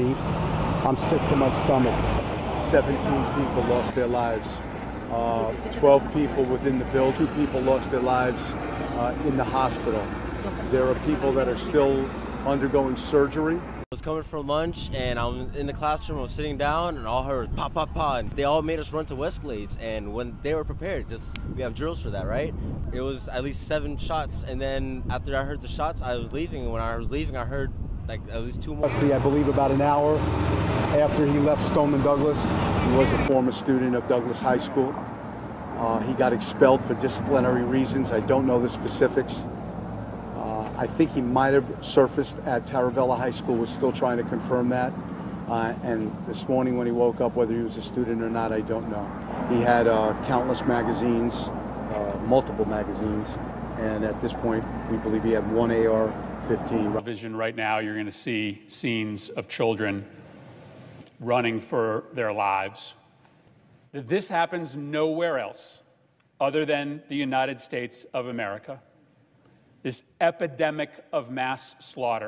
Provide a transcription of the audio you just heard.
I'm sick to my stomach. 17 people lost their lives. 12 people within the building. 2 people lost their lives in the hospital. There are people that are still undergoing surgery. I was coming from lunch and I was in the classroom, I was sitting down and all I heard was pop, pop, pop. And they all made us run to Westglades, and when they were prepared, we have drills for that, right? It was at least 7 shots, and then after I heard the shots, I was leaving, and when I was leaving, I heard like at least 2 more. I believe about an hour after he left Stoneman Douglas. He was a former student of Douglas High School. He got expelled for disciplinary reasons. I don't know the specifics. I think he might have surfaced at Taravella High School. We're still trying to confirm that. And this morning when he woke up, whether he was a student or not, I don't know. He had countless magazines, multiple magazines, and at this point, we believe he had 1 AR-15. Vision right now, you're going to see scenes of children running for their lives. This happens nowhere else other than the United States of America. This epidemic of mass slaughter.